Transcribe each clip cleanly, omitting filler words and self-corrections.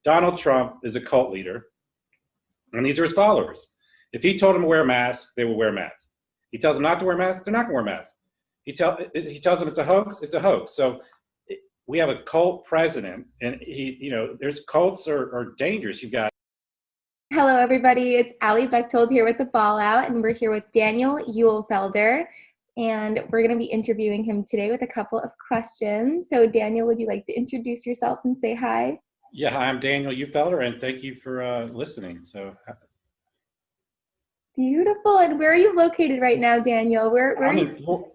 Donald Trump is a cult leader, and these are his followers. If he told them to wear a mask, they will wear a mask. He tells them not to wear masks, they're not going to wear masks. He tells them it's a hoax, it's a hoax. So we have a cult president, and there's cults are dangerous. You've got. Hello, everybody. It's Ali Bechtold here with The Ball Out, and we're here with Daniel Uhlfelder, and we're going to be interviewing him today with a couple of questions. So, Daniel, would you like to introduce yourself and say hi? Yeah, hi, I'm Daniel Uhlfelder, and thank you for listening. So. Beautiful. And where are you located right now, Daniel? Where are you?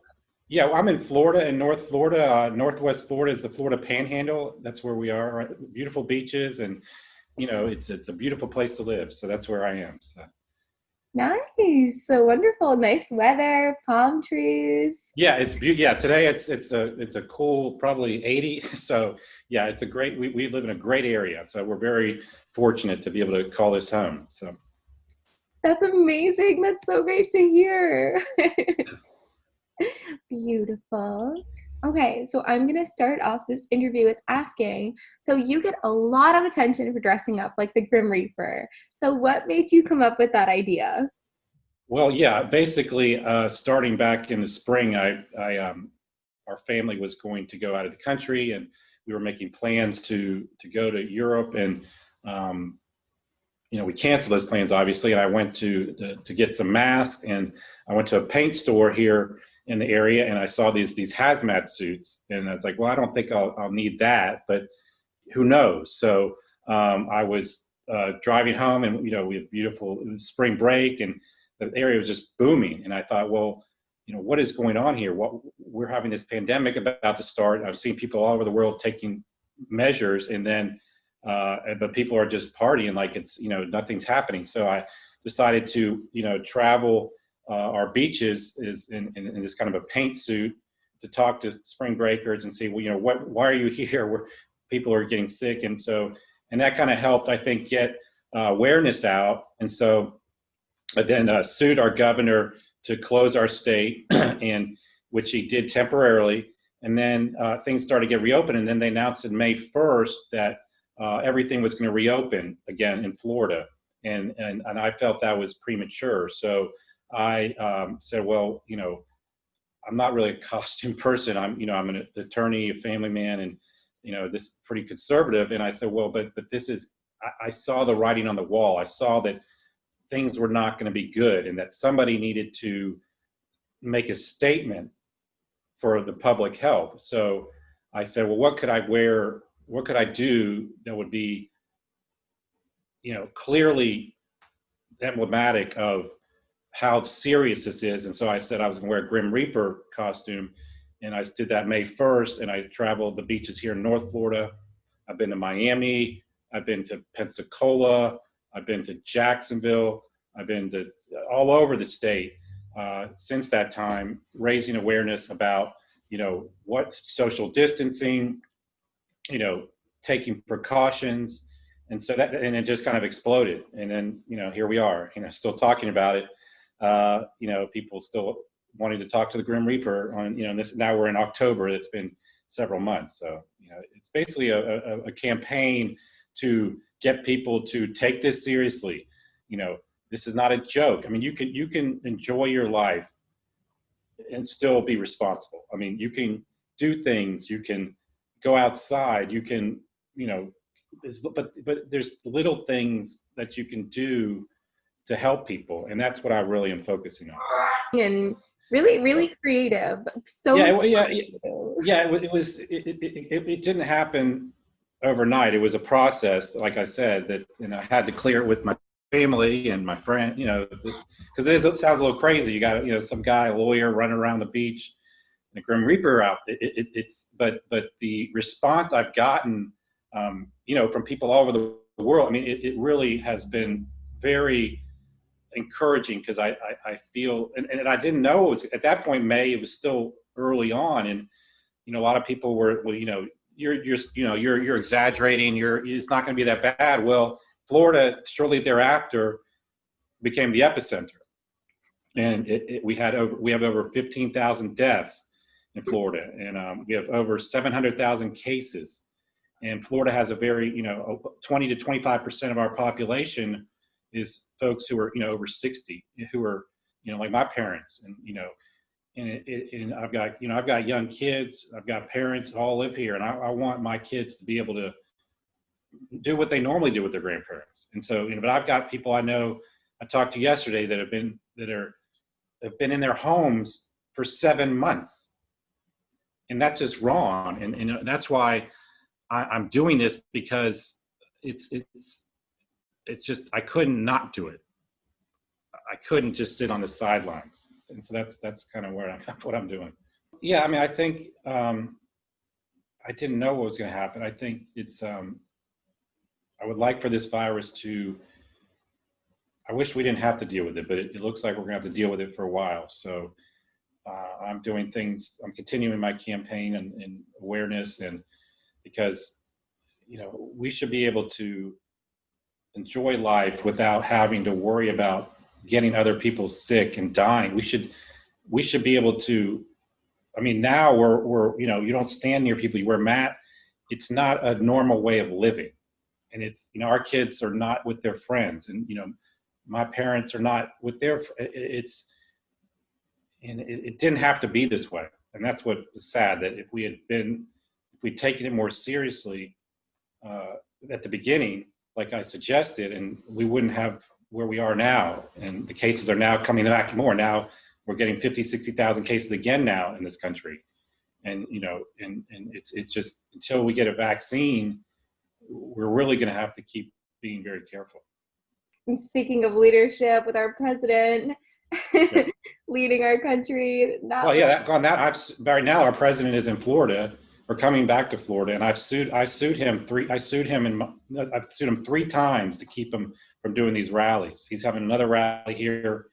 I'm in Florida, in North Florida. Northwest Florida is the Florida Panhandle. That's where we are. Right? Beautiful beaches, and it's a beautiful place to live. So that's where I am. So. Nice. So wonderful. Nice weather, palm trees. Yeah, it's beautiful. Yeah, today it's a cool, probably 80. So yeah, it's a great. We live in a great area. So we're very fortunate to be able to call this home. So. That's amazing. That's so great to hear. Beautiful. Okay, so I'm going to start off this interview with asking, so you get a lot of attention for dressing up like the Grim Reaper. So what made you come up with that idea? Well, yeah, basically, starting back in the spring, our family was going to go out of the country, and we were making plans to go to Europe, and we canceled those plans, obviously, and I went to get some masks, and I went to a paint store here in the area, and I saw these hazmat suits, and I was like, well, I don't think I'll need that, but who knows? So I was driving home, and we had beautiful spring break, and the area was just booming, and I thought, well, what is going on here? We're having this pandemic about to start. I've seen people all over the world taking measures, and then but people are just partying like it's nothing's happening. So I decided to travel our beaches is in this kind of a paint suit to talk to spring breakers and see, why are you here where people are getting sick, and that kind of helped, I think, get awareness out. And so I then sued our governor to close our state, and which he did temporarily, and then things started to get reopened, and then they announced on May 1st that everything was going to reopen again in Florida, and I felt that was premature. So I said, well, I'm not really a costume person. I'm an attorney, a family man, and this is pretty conservative. And I said, well, but this is. I saw the writing on the wall. I saw that things were not going to be good, and that somebody needed to make a statement for the public health. So I said, well, what could I wear? What could I do that would be, clearly emblematic of how serious this is? And so I said I was going to wear a Grim Reaper costume, and I did that May 1st, and I traveled the beaches here in North Florida. I've been to Miami, I've been to Pensacola, I've been to Jacksonville, I've been to all over the state since that time, raising awareness about, what social distancing, taking precautions. And so and it just kind of exploded. And then, here we are, still talking about it. People still wanting to talk to the Grim Reaper on, this. Now we're in October. It's been several months. So, it's basically a campaign to get people to take this seriously. This is not a joke. I mean, you can enjoy your life and still be responsible. I mean, you can do things, you can go outside, you can, but there's little things that you can do to help people, and that's what I really am focusing on. And really, really creative. So it didn't happen overnight. It was a process, like I said, that I had to clear it with my family and my friend, because it sounds a little crazy. You got some guy, a lawyer, running around the beach, and a Grim Reaper out. But the response I've gotten, from people all over the world, I mean, it really has been very encouraging, because I feel, and I didn't know it was at that point, May, it was still early on, and a lot of people were, well, you're exaggerating, it's not going to be that bad. Well, Florida shortly thereafter became the epicenter, and we have over 15,000 deaths in Florida, and we have over 700,000 cases, And Florida has a very, 20 to 25% of our population is folks who are, over 60, who are, like my parents, and I've got young kids, I've got parents all live here, and I want my kids to be able to do what they normally do with their grandparents. And so, but I've got people I know I talked to yesterday that have been in their homes for 7 months, and that's just wrong. And that's why I'm doing this, because it's just, I couldn't not do it. I couldn't just sit on the sidelines. And so that's kind of what I'm doing. Yeah, I mean, I think I didn't know what was going to happen. I think it's I would like for this virus to, I wish we didn't have to deal with it, but it looks like we're going to have to deal with it for a while. So I'm doing things, I'm continuing my campaign and awareness, and because, we should be able to enjoy life without having to worry about getting other people sick and dying. We should be able to, I mean, now we're you don't stand near people, you wear masks. It's not a normal way of living. And it's, our kids are not with their friends, and, my parents are not with their, it didn't have to be this way. And that's what was sad, that if we'd taken it more seriously at the beginning, like I suggested, and we wouldn't have where we are now. And the cases are now coming back more. Now we're getting 50, 60,000 cases again now in this country. And, and it's just, until we get a vaccine, we're really going to have to keep being very careful. And speaking of leadership, with our president Yeah. leading our country. Right now our president is in Florida, or coming back to Florida, and I've sued him 3 times to keep him from doing these rallies. He's having another rally here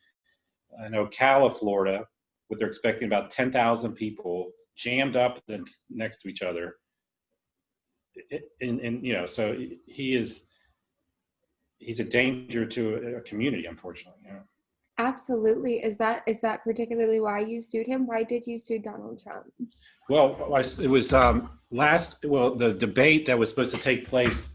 in a.k.a. Florida, where they're expecting about 10,000 people jammed up next to each other. And so he's a danger to a community, unfortunately. Absolutely. Is that particularly why you sued him? Why did you sue Donald Trump? Well, it was the debate that was supposed to take place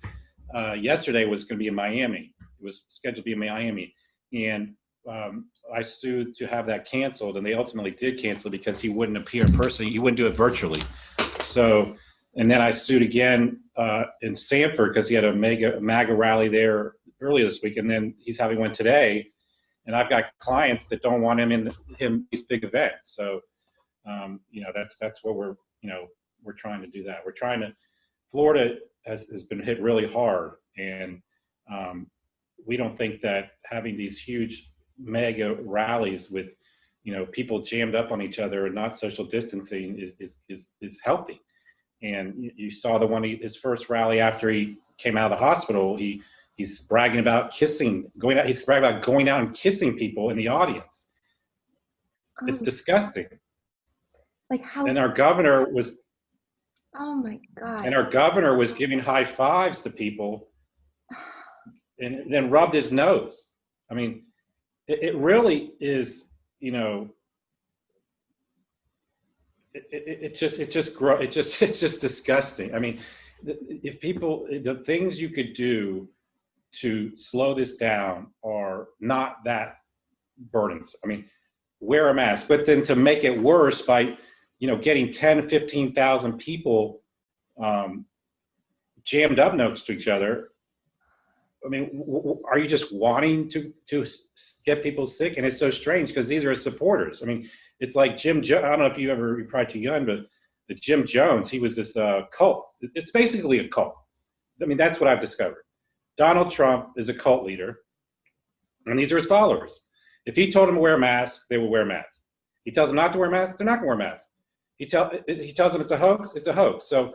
yesterday was going to be in Miami. It was scheduled to be in Miami, and I sued to have that canceled, and they ultimately did cancel it because he wouldn't appear in person. He wouldn't do it virtually. So, and then I sued again in Sanford because he had a MAGA rally there earlier this week, and then he's having one today. And I've got clients that don't want him in these big events. So, that's what we're trying to do that. Florida has been hit really hard. And we don't think that having these huge mega rallies with, people jammed up on each other and not social distancing is healthy. And you saw his first rally after he came out of the hospital, he's bragging about he's bragging about going out and kissing people in the audience. It's disgusting. Like how? And our governor was. Oh my God. And our governor was giving high fives to people, and then rubbed his nose. I mean, it really is. It's just disgusting. I mean, the things you could do to slow this down are not that burdensome. I mean, wear a mask, but then to make it worse by, getting 10, 15,000 people jammed up next to each other. I mean, are you just wanting to get people sick? And it's so strange because these are his supporters. I mean, it's like Jim Jones. I don't know if you're probably too young, but the Jim Jones, he was this cult. It's basically a cult. I mean, that's what I've discovered. Donald Trump is a cult leader, and these are his followers. If he told them to wear a mask, they will wear a mask. He tells them not to wear a mask, they're not going to wear a mask. He tells them it's a hoax, it's a hoax. So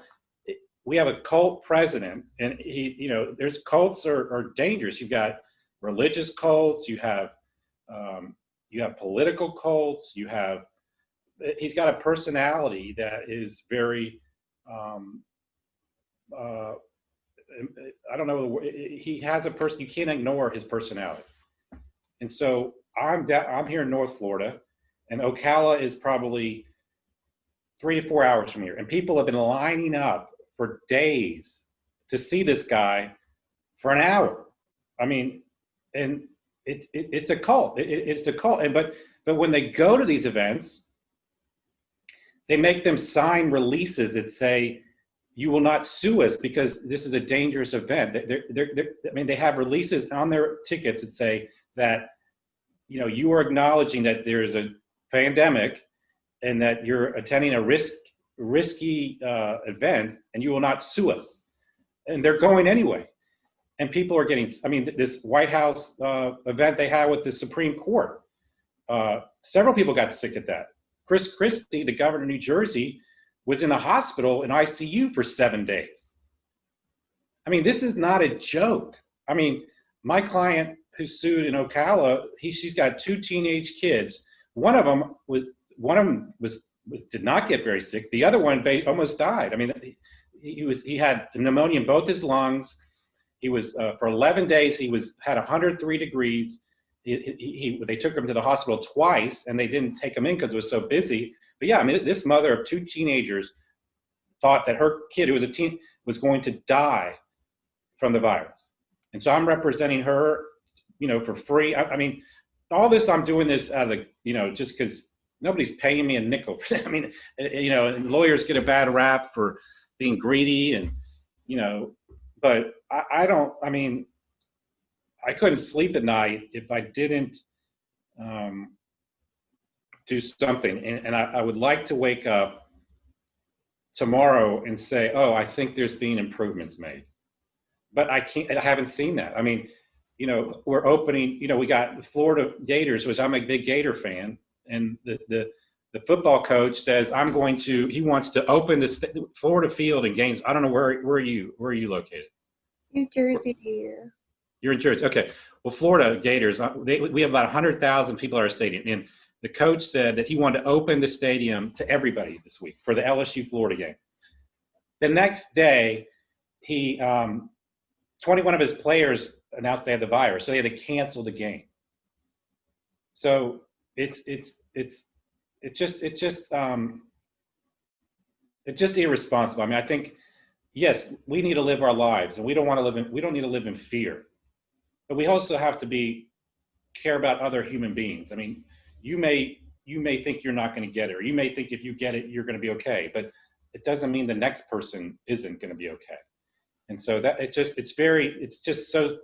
we have a cult president, and there's cults are dangerous. You've got religious cults, you have political cults, he's got a personality that is very, I don't know. He has a person. You can't ignore his personality. And so I'm here in North Florida, and Ocala is probably 3 to 4 hours from here. And people have been lining up for days to see this guy for an hour. I mean, and it's a cult. It's a cult. And but when they go to these events, they make them sign releases that say, "You will not sue us because this is a dangerous event." I mean, they have releases on their tickets that say that, you know, you are acknowledging that there is a pandemic and that you're attending a risky event, and you will not sue us. And they're going anyway. And people are getting, I mean, this White House event they had with the Supreme Court, several people got sick at that. Chris Christie, the governor of New Jersey, was in the hospital in ICU for 7 days. I mean, this is not a joke. I mean, my client who sued in Ocala, she's got 2 teenage kids. One of them did not get very sick. The other one almost died. I mean, he had pneumonia in both his lungs. He was for 11 days. He had 103 degrees. They took him to the hospital twice, and they didn't take him in because it was so busy. But yeah, I mean, this mother of 2 teenagers thought that her kid, who was a teen, was going to die from the virus. And so I'm representing her, you know, for free. I mean, all this, I'm doing this out of the, you know, just because nobody's paying me a nickel. I mean, you know, and lawyers get a bad rap for being greedy and, you know, but I mean, I couldn't sleep at night if I didn't do something. And I would like to wake up tomorrow and say, oh, I think there's been improvements made. But I haven't seen that. I mean, you know, we're opening, you know, we got the Florida Gators, which I'm a big Gator fan. And the football coach says, he wants to open the Florida field in games. I don't know, where are you located? New Jersey. You're in Jersey. Okay. Well, Florida Gators, we have about 100,000 people at our stadium. And the coach said that he wanted to open the stadium to everybody this week for the LSU Florida game. The next day, 21 of his players announced they had the virus, so they had to cancel the game. So it's just irresponsible. I mean, I think, yes, we need to live our lives, and we don't need to live in fear. But we also have to care about other human beings. I mean, you may think you're not going to get it, or you may think if you get it, you're going to be okay. But it doesn't mean the next person isn't going to be okay. And so that it's just so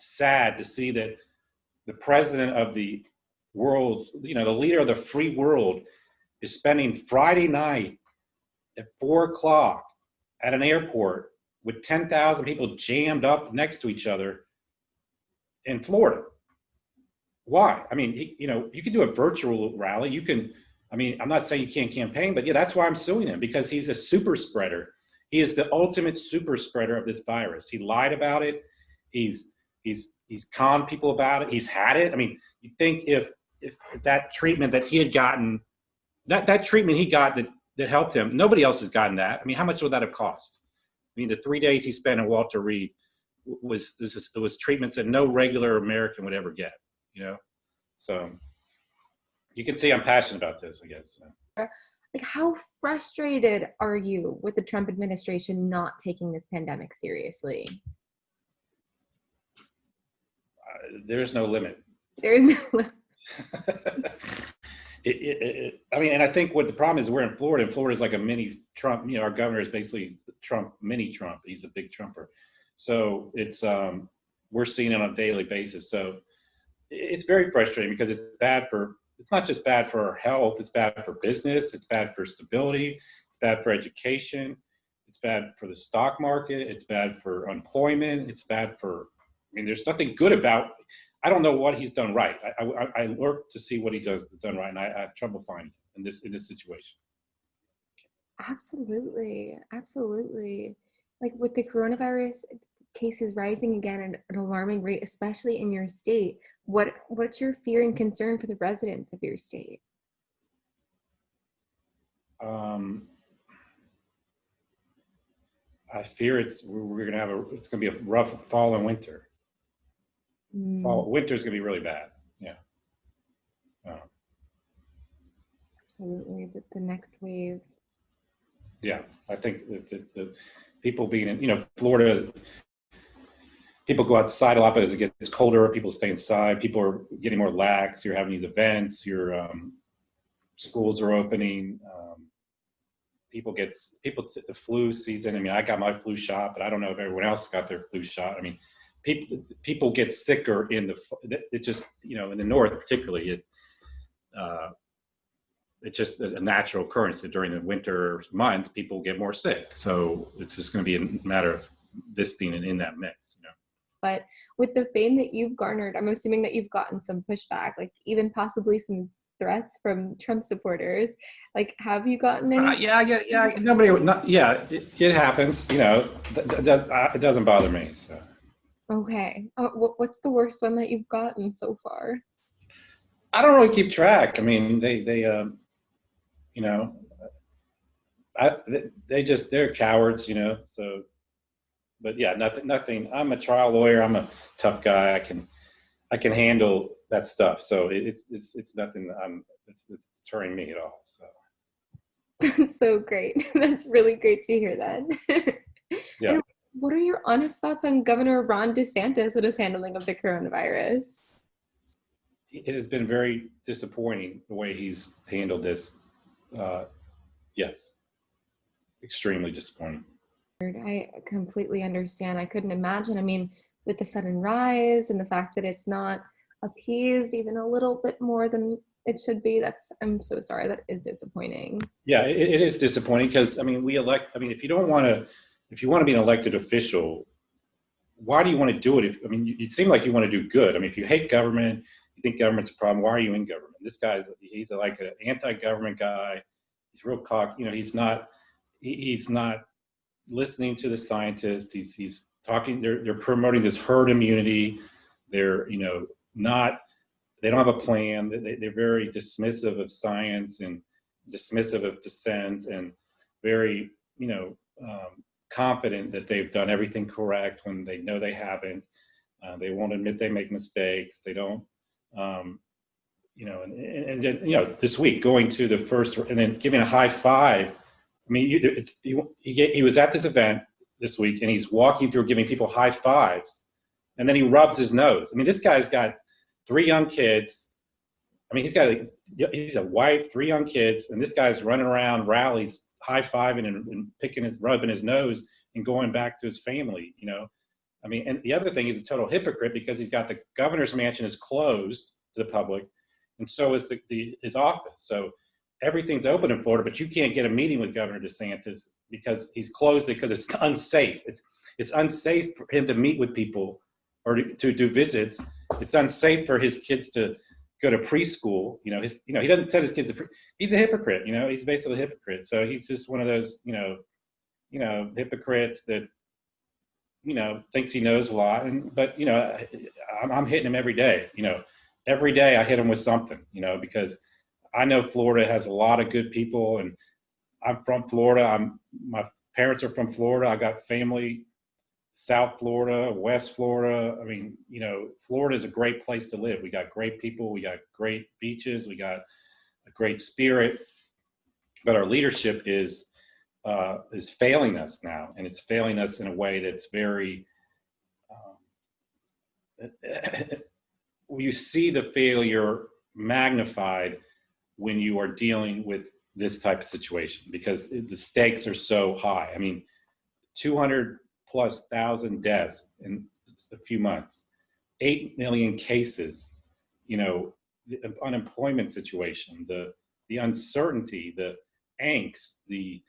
sad to see that the president of the world, you know, the leader of the free world, is spending Friday night at 4:00 at an airport with 10,000 people jammed up next to each other in Florida. Why? I mean, you know, you can do a virtual rally. You can, I mean, I'm not saying you can't campaign, but yeah, that's why I'm suing him, because he's a super spreader. He is the ultimate super spreader of this virus. He lied about it. He's conned people about it. He's had it. I mean, you think if that treatment that he had gotten, that treatment he got that helped him, nobody else has gotten that. I mean, how much would that have cost? I mean, the 3 days he spent in Walter Reed was treatments that no regular American would ever get, you know? So you can see I'm passionate about this, I guess. Like, how frustrated are you with the Trump administration not taking this pandemic seriously? There's no limit. There's no limit. I mean, and I think what the problem is, we're in Florida, and Florida is like a mini Trump. You know, our governor is basically Trump, mini Trump. He's a big Trumper. So it's we're seeing it on a daily basis. So it's very frustrating, because it's not just bad for our health, it's bad for business, it's bad for stability, it's bad for education, it's bad for the stock market, it's bad for employment, it's bad for, I mean, there's nothing good about, I don't know what he's done right. I work to see what he does done right, and I have trouble finding it in this situation. Absolutely. Like, with the coronavirus cases rising again at an alarming rate, especially in your state, what's your fear and concern for the residents of your state? I fear we're going to have it's going to be a rough fall and winter. Winter's going to be really bad. Yeah. Absolutely. The next wave. Yeah, I think the people being in, Florida, people go outside a lot, but as it gets colder, people stay inside. People are getting more lax. You're having these events. Your schools are opening. The flu season. I mean, I got my flu shot, but I don't know if everyone else got their flu shot. I mean, people get sicker it just, in the north particularly, it's just a natural occurrence that during the winter months people get more sick. So it's just going to be a matter of this being in that mix. But with the fame that you've garnered, I'm assuming that you've gotten some pushback, like even possibly some threats from Trump supporters. Like, have you gotten any? Yeah. Nobody would not. Yeah, it happens. It doesn't bother me. So. Okay. What's the worst one that you've gotten so far? I don't really keep track. I mean, they're cowards. So, but yeah, nothing. I'm a trial lawyer. I'm a tough guy. I can handle that stuff. So it's nothing. It's deterring me at all. So. That's so great. That's really great to hear that. Yeah. And what are your honest thoughts on Governor Ron DeSantis and his handling of the coronavirus? It has been very disappointing the way he's handled this. Yes, extremely disappointing. I completely understand. I couldn't imagine. I mean, with the sudden rise and the fact that it's not appeased even a little bit more than it should be, I'm so sorry. That is disappointing. Yeah, it is disappointing because, I mean, if you want to be an elected official, why do you want to do it? You seem like you want to do good. I mean, if you hate government, you think government's a problem, why are you in government? This he's like an anti-government guy. He's real he's not listening to the scientists. He's talking, they're promoting this herd immunity. They're, they don't have a plan. They're very dismissive of science and dismissive of dissent, and very, confident that they've done everything correct when they know they haven't. They won't admit they make mistakes. They don't, and then, this week going to the first and then giving a high five. I mean, he was at this event this week and he's walking through giving people high fives, and then he rubs his nose. I mean, this guy's got 3 young kids. I mean, he's a wife, 3 young kids, and this guy's running around rallies, high-fiving and rubbing his nose and going back to his family, I mean, and the other thing, he's a total hypocrite because he's got the governor's mansion is closed to the public, and so is his office. So everything's open in Florida, but you can't get a meeting with Governor DeSantis because he's closed it because it's unsafe. It's unsafe for him to meet with people or to do visits. It's unsafe for his kids to go to preschool. He doesn't send his kids he's a hypocrite. He's basically a hypocrite. So he's just one of those, hypocrites that, thinks he knows a lot. But I'm hitting him every day. Every day I hit him with something. Because I know Florida has a lot of good people, and I'm from Florida. My parents are from Florida. I got family South Florida, West Florida. I mean, Florida is a great place to live. We got great people. We got great beaches. We got a great spirit. But our leadership is failing us now, and it's failing us in a way that's very. You see the failure magnified when you are dealing with this type of situation because the stakes are so high. I mean, 200,000+ deaths in a few months, 8 million cases, the unemployment situation, the uncertainty, the angst, it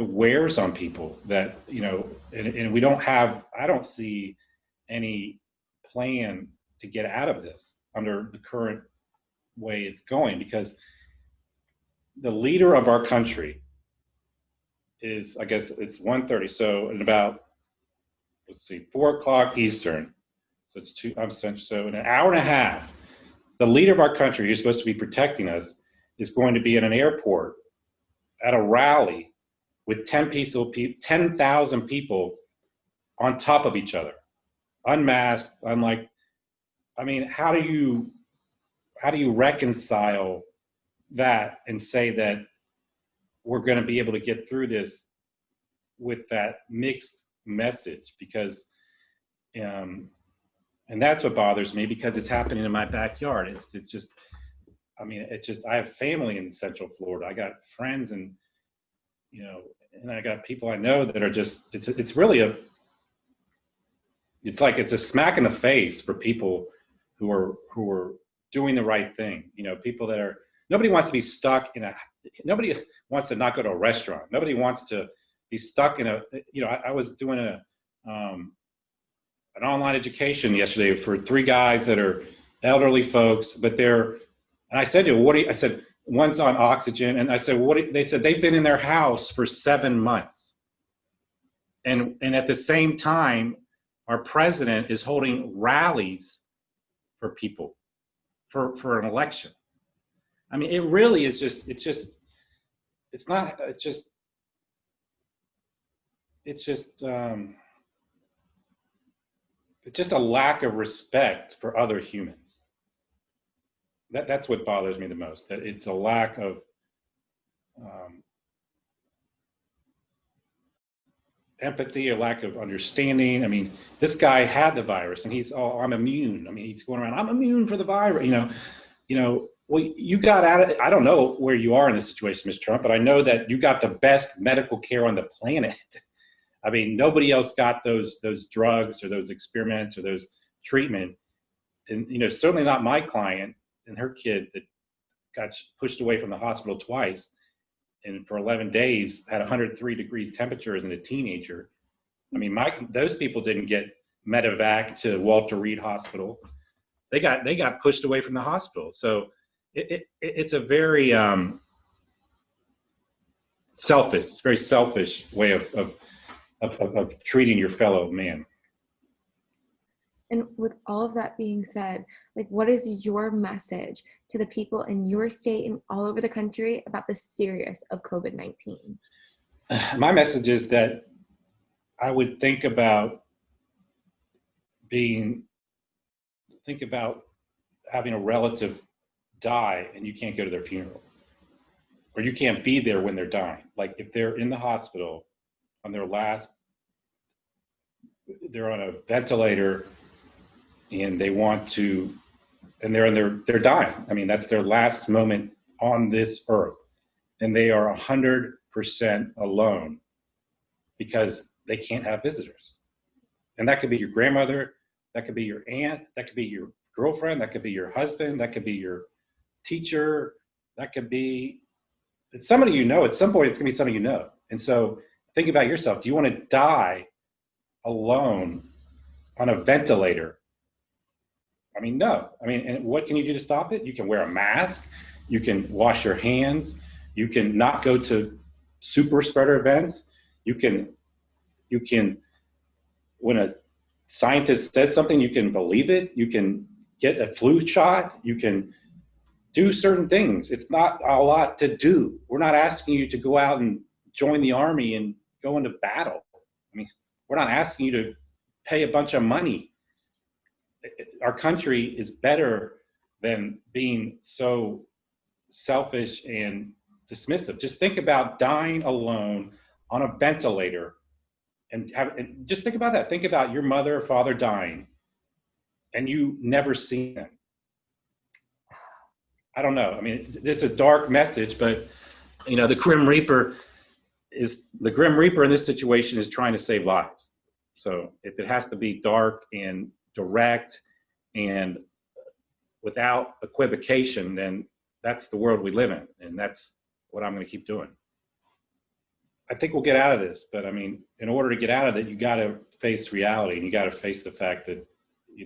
wears on people that, and I don't see any plan to get out of this under the current way it's going, because the leader of our country is, I guess it's 1:30. So in about, 4 o'clock Eastern. So it's I'm Central. So in an hour and a half, the leader of our country, who's supposed to be protecting us, is going to be in an airport at a rally with 10,000 people on top of each other, unmasked. How do you reconcile that and say that we're going to be able to get through this with that mixed message, because and that's what bothers me, because it's happening in my backyard. It's just, I mean, it's just, I have family in Central Florida. I got friends, and and I got people I know that are just, it's really it's like it's a smack in the face for people who are doing the right thing. People that are, nobody wants to be stuck nobody wants to not go to a restaurant. Nobody wants to be stuck in I was doing an online education yesterday for 3 guys that are elderly folks, but and I said to them, I said, one's on oxygen. And I said, they said they've been in their house for 7 months. And at the same time, our president is holding rallies for people for an election. I mean, it really is just, it's just a lack of respect for other humans. That's what bothers me the most, that it's a lack of empathy, a lack of understanding. I mean, this guy had the virus, and he's, oh, I'm immune. I mean, he's going around, I'm immune for the virus. Well, you got out of it. I don't know where you are in this situation, Mr. Trump, but I know that you got the best medical care on the planet. I mean, nobody else got those drugs or those experiments or those treatment. And, certainly not my client and her kid that got pushed away from the hospital twice, and for 11 days had 103 degrees temperature as a teenager. I mean, those people didn't get medevac to Walter Reed Hospital. They got pushed away from the hospital. So it's a very selfish. It's a very selfish way of treating your fellow man. And with all of that being said, like, what is your message to the people in your state and all over the country about the seriousness of COVID-19? My message is that I would think about having a relative die and you can't go to their funeral, or you can't be there when they're dying. Like, if they're in the hospital on they're on a ventilator and they're dying. I mean, that's their last moment on this earth, and they are 100% alone because they can't have visitors. And that could be your grandmother, that could be your aunt, that could be your girlfriend, that could be your husband, that could be your teacher, that could be somebody at some point. It's gonna be somebody and so think about yourself. Do you want to die alone on a ventilator? I mean, no. I mean, and what can you do to stop it? You can wear a mask. You can wash your hands. You can not go to super spreader events. You can, when a scientist says something, you can believe it. You can get a flu shot. You can do certain things. It's not a lot to do. We're not asking you to go out and join the army and go into battle. I mean, we're not asking you to pay a bunch of money. Our country is better than being so selfish and dismissive. Just think about dying alone on a ventilator, and just think about that. Think about your mother or father dying and you never seen them. I don't know. I mean, it's a dark message, but the Grim Reaper in this situation is trying to save lives. So if it has to be dark and direct and without equivocation, then that's the world we live in, and that's what I'm going to keep doing. I think we'll get out of this, but I mean, in order to get out of it, you got to face reality, and you got to face the fact that you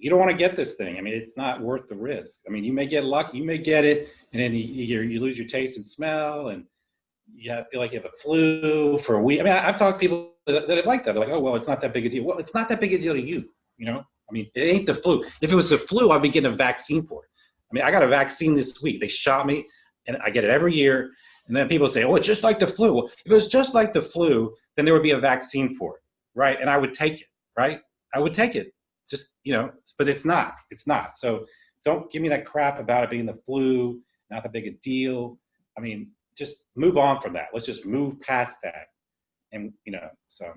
don't want to get this thing. I mean, it's not worth the risk. I mean, you may get lucky, you may get it, and then you lose your taste and smell, and you feel like you have a flu for a week. I mean, I've talked to people that are like that. They're like, oh, well, it's not that big a deal. Well, it's not that big a deal to you, I mean, it ain't the flu. If it was the flu, I'd be getting a vaccine for it. I mean, I got a vaccine this week. They shot me, and I get it every year. And then people say, oh, it's just like the flu. Well, if it was just like the flu, then there would be a vaccine for it, right? And I would take it, right? I would take it. Just, but it's not. It's not. So don't give me that crap about it being the flu, not that big a deal. I mean, just move on from that. Let's just move past that. And, you know, so.